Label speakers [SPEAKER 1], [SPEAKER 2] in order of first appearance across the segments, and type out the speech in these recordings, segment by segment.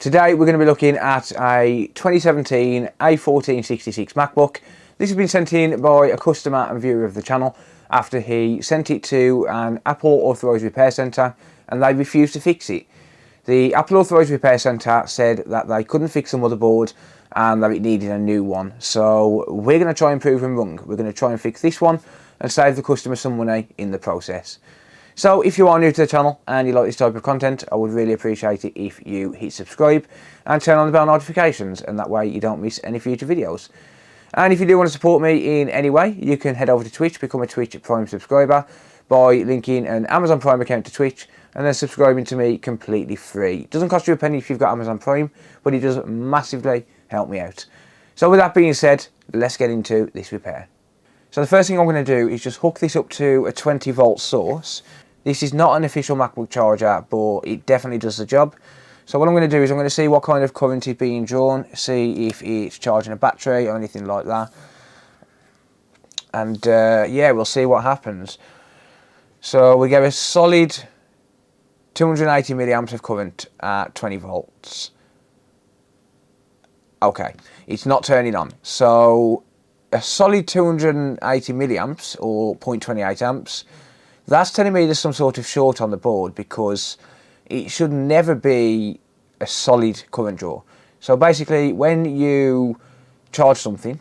[SPEAKER 1] Today we're going to be looking at a 2017 A1466 MacBook. This has been sent in by a customer and viewer of the channel after he sent it to an Apple Authorised Repair Centre and they refused to fix it. The Apple Authorised Repair Centre said that they couldn't fix the motherboard and that it needed a new one. So we're going to try and prove them wrong. We're going to try and fix this one and save the customer some money in the process. So if you are new to the channel and you like this type of content, I would really appreciate it if you hit subscribe and turn on the bell notifications, and that way you don't miss any future videos. And if you do want to support me in any way, you can head over to Twitch, become a Twitch Prime subscriber by linking an Amazon Prime account to Twitch and then subscribing to me completely free. It doesn't cost you a penny if you've got Amazon Prime, but it does massively help me out. So with that being said, let's get into this repair. So the first thing I'm going to do is just hook this up to a 20 volt source. This is not an official MacBook charger, but it definitely does the job. So what I'm going to do is I'm going to see what kind of current is being drawn, see if it's charging a battery or anything like that. And yeah, we'll see what happens. So we get a solid 280 milliamps of current at 20 volts. Okay, it's not turning on. So a solid 280 milliamps or 0.28 amps, that's telling me there's some sort of short on the board, because it should never be a solid current draw. So basically, when you charge something,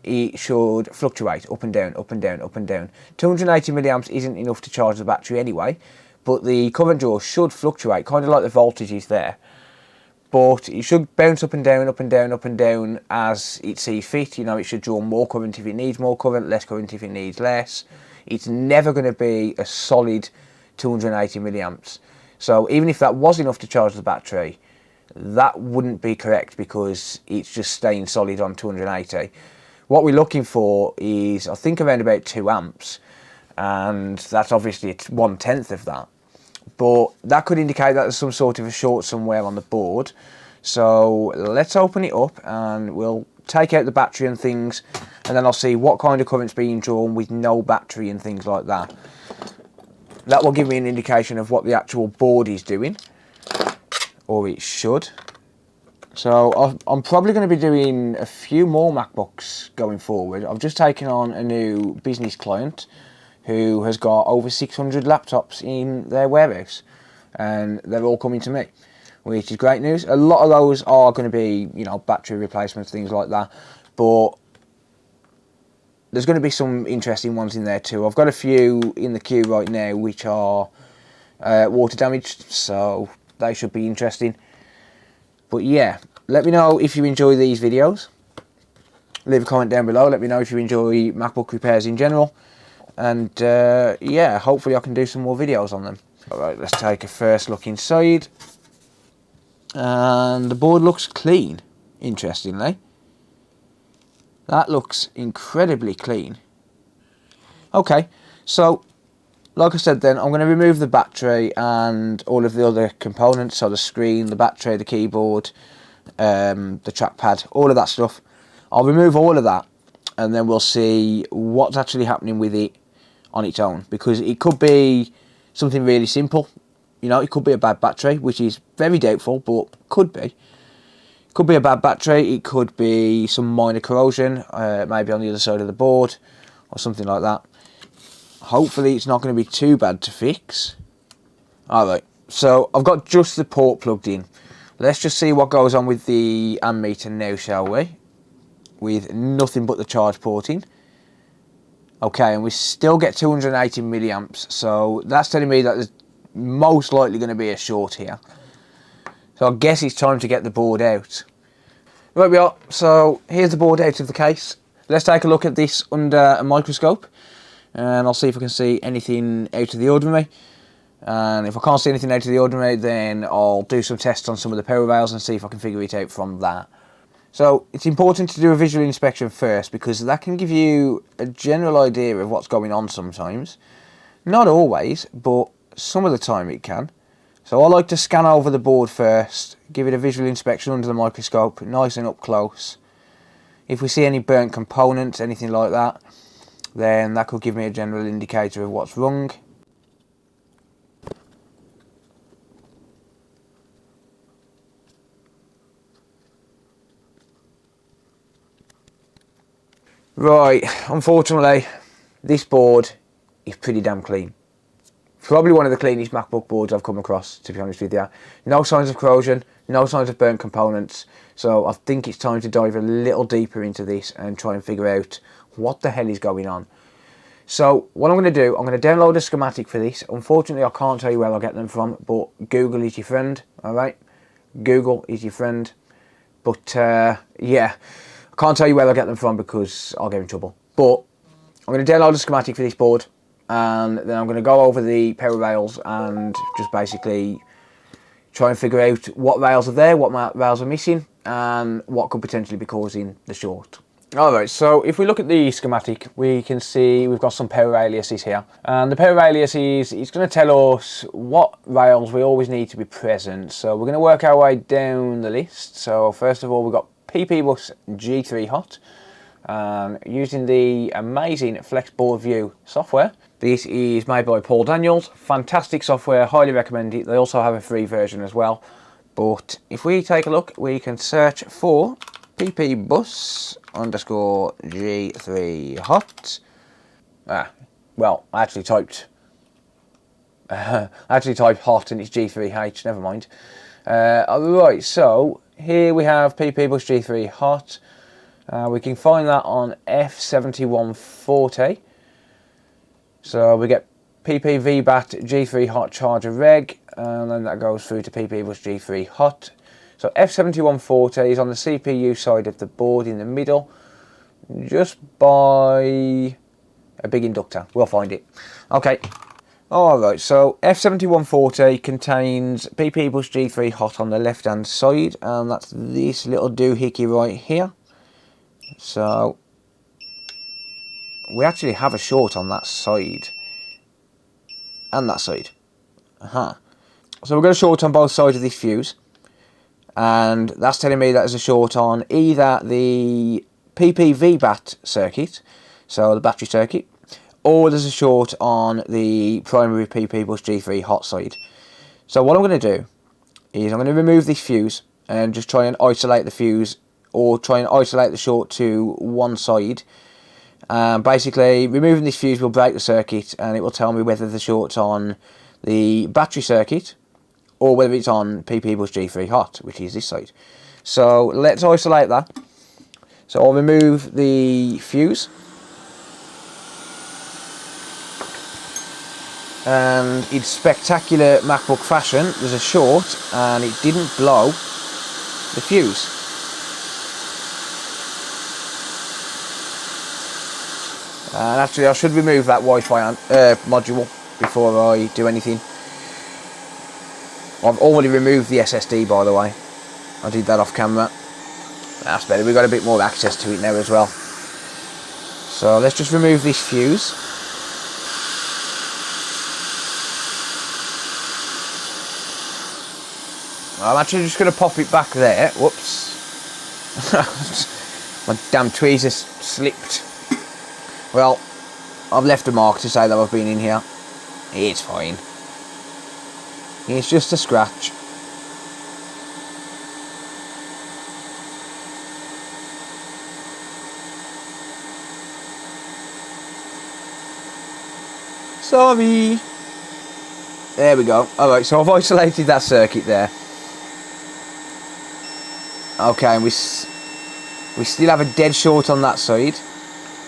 [SPEAKER 1] it should fluctuate up and down, up and down, up and down. 280 milliamps isn't enough to charge the battery anyway, but the current draw should fluctuate, kind of like the voltage is there. But it should bounce up and down, up and down, up and down as it sees fit. You know, it should draw more current if it needs more current, less current if it needs less. It's never going to be a solid 280 milliamps. So even if that was enough to charge the battery, that wouldn't be correct, because it's just staying solid on 280. What we're looking for is, I think, around about 2 amps, and that's obviously 1/10 of that. But that could indicate that there's some sort of a short somewhere on the board. So let's open it up and we'll take out the battery and things, and then I'll see what kind of current's being drawn with no battery and things like that. That will give me an indication of what the actual board is doing, or it should. So I'm probably going to be doing a few more MacBooks going forward. I've just taken on a new business client who has got over 600 laptops in their warehouse, and they're all coming to me, which is great news. A lot of those are going to be, you know, battery replacements, things like that, but there's going to be some interesting ones in there too. I've got a few in the queue right now which are water damaged, so they should be interesting. But yeah, let me know if you enjoy these videos. Leave a comment down below. Let me know if you enjoy MacBook repairs in general. And yeah, hopefully I can do some more videos on them. Alright, let's take a first look inside. And the board looks clean, interestingly. That looks incredibly clean. Okay, so like I said then, I'm going to remove the battery and all of the other components, so the screen, the battery, the keyboard, the trackpad, all of that stuff. I'll remove all of that and then we'll see what's actually happening with it on its own, because it could be something really simple. You know, it could be a bad battery, which is very doubtful, but could be. Could be a bad battery, it could be some minor corrosion, maybe on the other side of the board or something like that. Hopefully it's not going to be too bad to fix. Alright, so I've got just the port plugged in. Let's just see what goes on with the ammeter now, shall we? With nothing but the charge port in. Okay, and we still get 280 milliamps, so that's telling me that there's most likely going to be a short here. So I guess it's time to get the board out. Right we are, so here's the board out of the case. Let's take a look at this under a microscope, and I'll see if I can see anything out of the ordinary. And if I can't see anything out of the ordinary, then I'll do some tests on some of the power rails and see if I can figure it out from that. So it's important to do a visual inspection first, because that can give you a general idea of what's going on sometimes. Not always, but some of the time it can. So I like to scan over the board first, give it a visual inspection under the microscope, nice and up close. If we see any burnt components, anything like that, then that could give me a general indicator of what's wrong. Right, unfortunately, this board is pretty damn clean. Probably one of the cleanest MacBook boards I've come across, to be honest with you. No signs of corrosion, no signs of burnt components. So I think it's time to dive a little deeper into this and try and figure out what the hell is going on. So what I'm going to do, I'm going to download a schematic for this. Unfortunately, I can't tell you where I'll get them from, but Google is your friend, alright? Google is your friend. But yeah, I can't tell you where I'll get them from because I'll get in trouble. But I'm going to download a schematic for this board, and then I'm going to go over the power rails and just basically try and figure out what rails are there, what rails are missing, and what could potentially be causing the short. Alright, so if we look at the schematic, we can see we've got some power aliases here. And the power aliases, it's going to tell us what rails we always need to be present. So we're going to work our way down the list. So first of all, we've got PP Bus G3 Hot. Using the amazing Flex Board View software. This is made by Paul Daniels. Fantastic software, highly recommend it. They also have a free version as well. But if we take a look, we can search for PP Bus _ G3 Hot. Well, I actually typed hot and it's G3H, never mind. Alright, so here we have PP Bus G3 Hot. We can find that on F7140. So we get PP VBAT G3 Hot Charger Reg, and then that goes through to PP Bus G3 Hot. So F7140 is on the CPU side of the board in the middle, just by a big inductor. We'll find it. Okay. Alright, so F7140 contains PP Bus G3 Hot on the left hand side, and that's this little doohickey right here. So we actually have a short on that side and that side. So we've got a short on both sides of this fuse, and that's telling me that there's a short on either the PP VBAT circuit, so the battery circuit, or there's a short on the primary PP Bus G3 Hot side. So what I'm going to do is I'm going to remove this fuse and just try and isolate the fuse, or try and isolate the short to one side. Basically, removing this fuse will break the circuit, and it will tell me whether the short's on the battery circuit or whether it's on PP Bus G3 Hot, which is this side. So let's isolate that. So I'll remove the fuse, and in spectacular MacBook fashion, there's a short and it didn't blow the fuse. And actually, I should remove that Wi-Fi module before I do anything. I've already removed the SSD, by the way. I did that off camera. That's better. We've got a bit more access to it now as well. So let's just remove this fuse. I'm actually just going to pop it back there. Whoops. My damn tweezers slipped. Well, I've left a mark to say that I've been in here. It's fine. It's just a scratch. Sorry. There we go. Alright, so I've isolated that circuit there. Okay, and we still have a dead short on that side.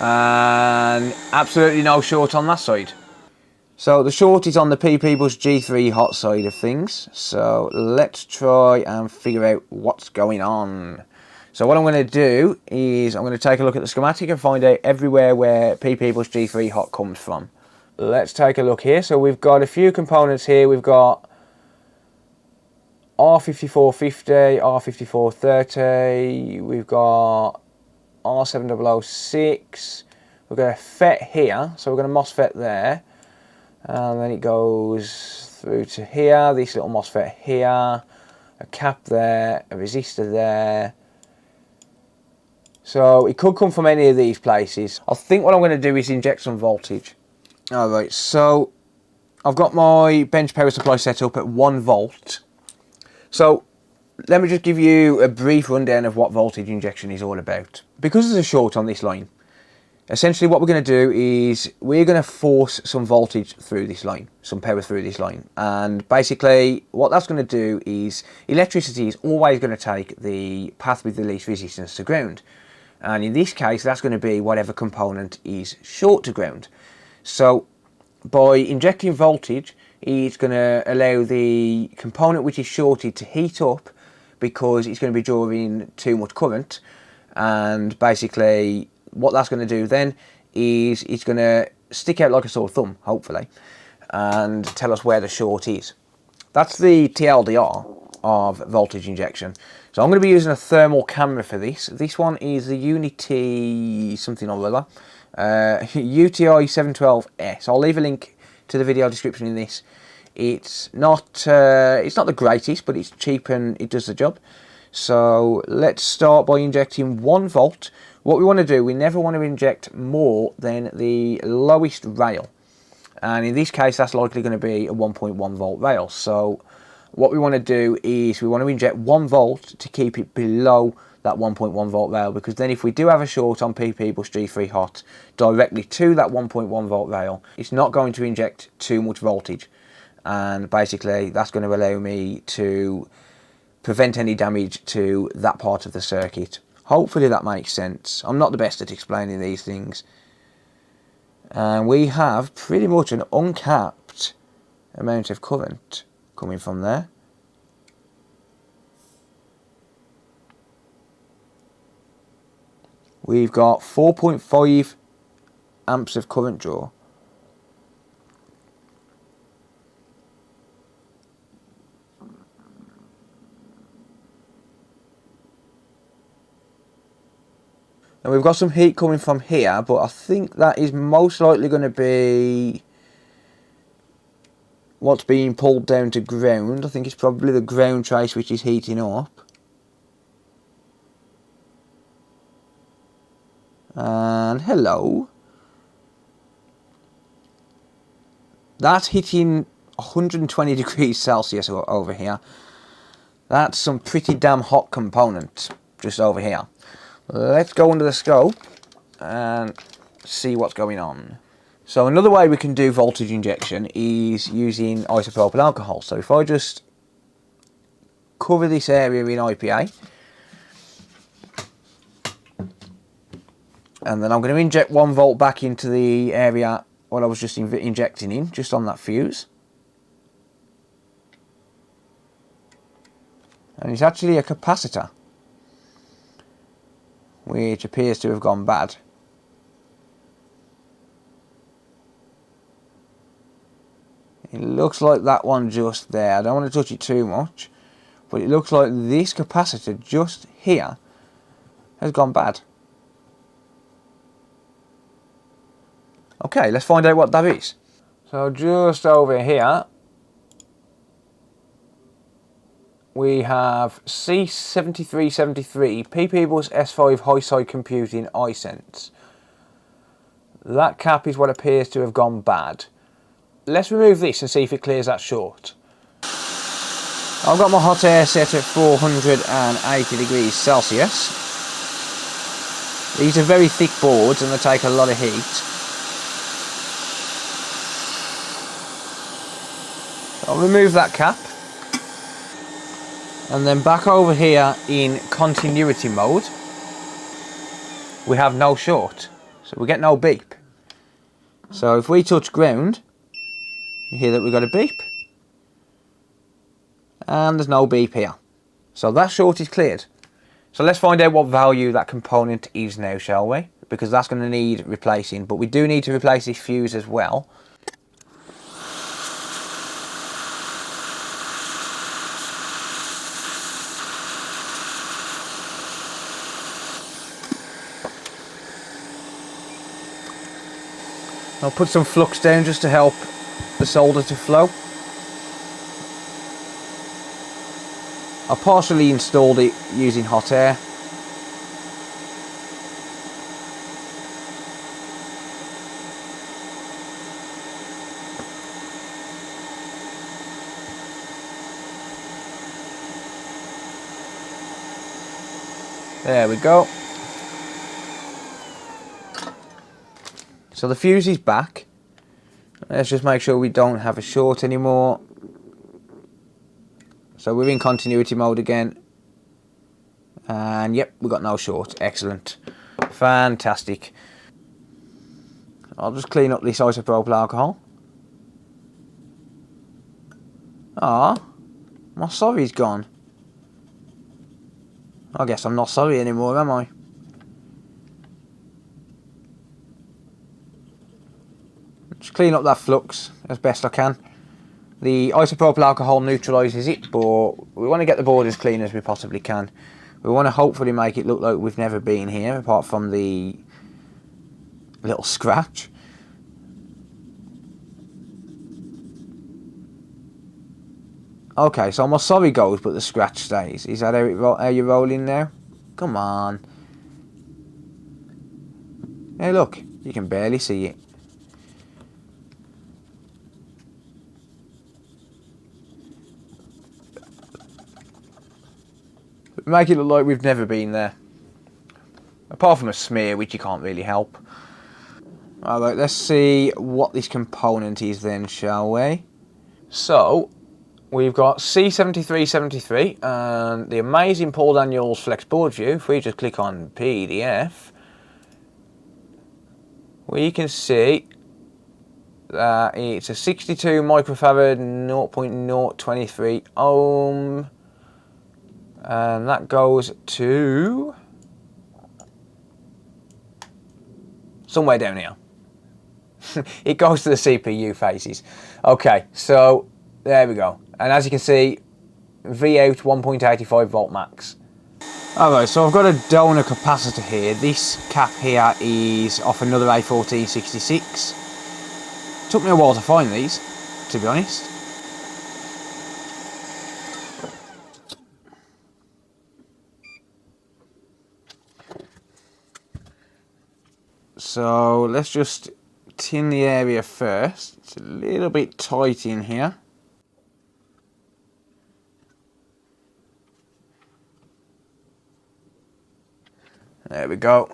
[SPEAKER 1] And absolutely no short on that side. So the short is on the PP Bus G3 Hot side of things. So let's try and figure out what's going on. So what I'm going to do is I'm going to take a look at the schematic and find out everywhere where PP Bus G3 Hot comes from. Let's take a look here. So we've got a few components here. We've got R5450, R5430, we've got R7006, we've got a FET here, so we've got a MOSFET there, and then it goes through to here, this little MOSFET here, a cap there, a resistor there. So it could come from any of these places. I think what I'm going to do is inject some voltage. Alright, so I've got my bench power supply set up at 1 volt. So let me just give you a brief rundown of what voltage injection is all about. Because there's a short on this line, Essentially what we're going to do is we're going to force some voltage through this line, some power through this line. And basically what that's going to do is electricity is always going to take the path with the least resistance to ground. And in this case, that's going to be whatever component is short to ground. So by injecting voltage, it's going to allow the component which is shorted to heat up because it's going to be drawing too much current. And basically what that's going to do then is it's going to stick out like a sore thumb, hopefully, and tell us where the short is. That's the TLDR of voltage injection. So I'm going to be using a thermal camera for this. This one is the Unity something or other, UTI 712S. I'll leave a link to the video description in this. It's not the greatest, but it's cheap and it does the job. So let's start by injecting 1 volt. What we want to do, we never want to inject more than the lowest rail. And in this case, that's likely going to be a 1.1 volt rail. So what we want to do is we want to inject 1 volt to keep it below that 1.1 volt rail, because then if we do have a short on PP bus G3 hot directly to that 1.1 volt rail, it's not going to inject too much voltage. And basically that's going to allow me to prevent any damage to that part of the circuit. Hopefully that makes sense. I'm not the best at explaining these things. And we have pretty much an uncapped amount of current coming from there. We've got 4.5 amps of current draw. And we've got some heat coming from here, but I think that is most likely going to be what's being pulled down to ground. I think it's probably the ground trace which is heating up. And hello. That's hitting 120 degrees Celsius over here. That's some pretty damn hot component just over here. Let's go under the scope and see what's going on. So another way we can do voltage injection is using isopropyl alcohol. So if I just cover this area in IPA, and then I'm going to inject 1 volt back into the area what I was just injecting in, just on that fuse. And it's actually a capacitor, which appears to have gone bad. It looks like that one just there. I don't want to touch it too much, but it looks like this capacitor just here has gone bad. Okay, let's find out what that is. So just over here we have C7373 PP Bus S5 High Side Computing iSense. That cap is what appears to have gone bad. Let's remove this and see if it clears that short. I've got my hot air set at 480 degrees Celsius. These are very thick boards and they take a lot of heat. I'll remove that cap. And then back over here in continuity mode, we have no short. So we get no beep. So if we touch ground, you hear that we've got a beep. And there's no beep here. So that short is cleared. So let's find out what value that component is now, shall we? Because that's going to need replacing. But we do need to replace this fuse as well. I'll put some flux down just to help the solder to flow. I partially installed it using hot air. There we go. So the fuse is back. Let's just make sure we don't have a short anymore. So we're in continuity mode again. And yep, we got no short. Excellent. Fantastic. I'll just clean up this isopropyl alcohol. Ah, my sorry's gone. I guess I'm not sorry anymore, am I? Just clean up that flux as best I can. The isopropyl alcohol neutralises it, but we want to get the board as clean as we possibly can. We want to hopefully make it look like we've never been here, apart from the little scratch. Okay, so my sorry goes, but the scratch stays. Is that how you're rolling now? Come on. Hey, look, you can barely see it. Make it look like we've never been there. Apart from a smear, which you can't really help. Alright, let's see what this component is then, shall we? So, we've got C7373 and the amazing Paul Daniels Flex Board View. If we just click on PDF, we can see that it's a 62 microfarad 0.023 ohm. And that goes to somewhere down here. It goes to the CPU faces. Okay, so there we go. And as you can see, V out 1.85 volt max. Alright, so I've got a donor capacitor here. This cap here is off another A1466. Took me a while to find these, to be honest. So let's just tin the area first. It's a little bit tight in here. There we go.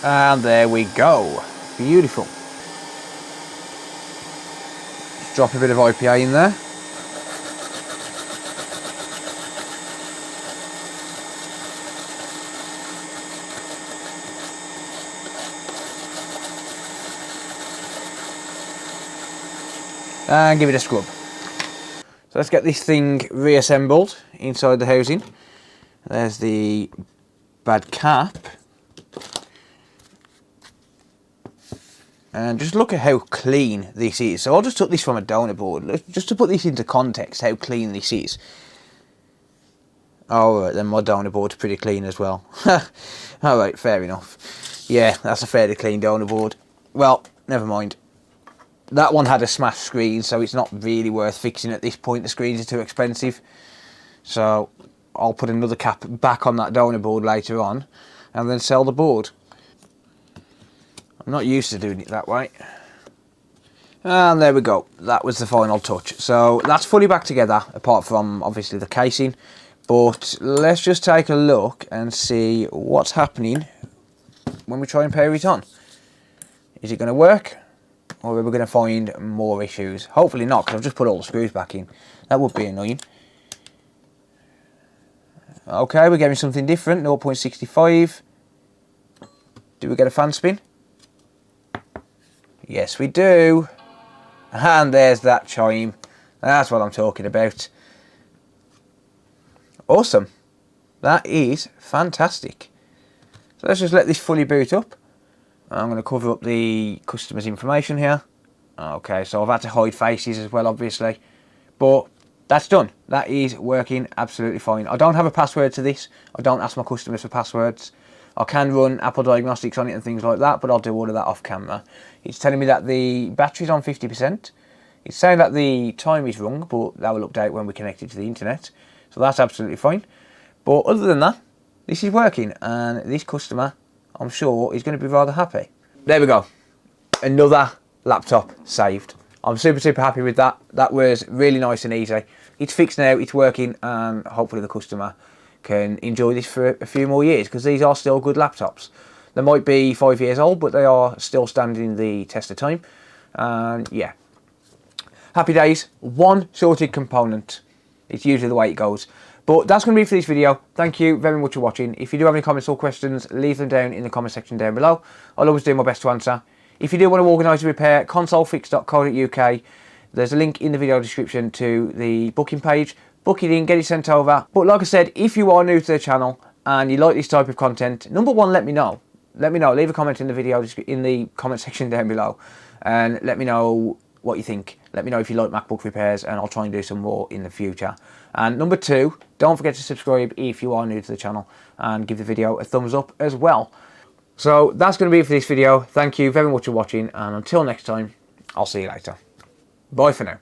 [SPEAKER 1] And there we go. Beautiful. Just drop a bit of IPA in there. And give it a scrub. So let's get this thing reassembled inside the housing. There's the bad cap. And just look at how clean this is. So I just took this from a donor board, just to put this into context, how clean this is. Alright, then my donor board's pretty clean as well. Alright, fair enough. Yeah, that's a fairly clean donor board. Well, never mind. That one had a smashed screen, so it's not really worth fixing at this point. The screens are too expensive. So I'll put another cap back on that donor board later on, and then sell the board. I'm not used to doing it that way. And there we go. That was the final touch. So that's fully back together, apart from obviously the casing. But let's just take a look and see what's happening when we try and power it on. Is it going to work? Or are we going to find more issues? Hopefully not, because I've just put all the screws back in. That would be annoying. Okay, we're getting something different. 0.65. Do we get a fan spin? Yes, we do. And there's that chime. That's what I'm talking about. Awesome. That is fantastic. So let's just let this fully boot up. I'm going to cover up the customer's information here. Okay, so I've had to hide faces as well, obviously. But that's done. That is working absolutely fine. I don't have a password to this. I don't ask my customers for passwords. I can run Apple diagnostics on it and things like that, but I'll do all of that off camera. It's telling me that the battery's on 50%. It's saying that the time is wrong, but that will update when we connect it to the internet. So that's absolutely fine. But other than that, this is working, and this customer, I'm sure, is going to be rather happy. There we go. Another laptop saved. I'm super happy with that. That was really nice and easy. It's fixed now, it's working, and hopefully the customer can enjoy this for a few more years, because these are still good laptops. They might be 5 years old, but they are still standing the test of time. And yeah, happy days. One shorted component. It's usually the way it goes. But that's going to be for this video. Thank you very much for watching. If you do have any comments or questions, leave them down in the comment section down below. I'll always do my best to answer. If you do want to organise a repair, consolefix.co.uk. There's a link in the video description to the booking page. Book it in, get it sent over. But like I said, if you are new to the channel and you like this type of content, number one, let me know. Let me know. Leave a comment in the video in the comment section down below, and let me know what you think. Let me know if you like MacBook repairs, and I'll try and do some more in the future. And number two, don't forget to subscribe if you are new to the channel, and give the video a thumbs up as well. So that's going to be it for this video. Thank you very much for watching, and until next time, I'll see you later. Bye for now.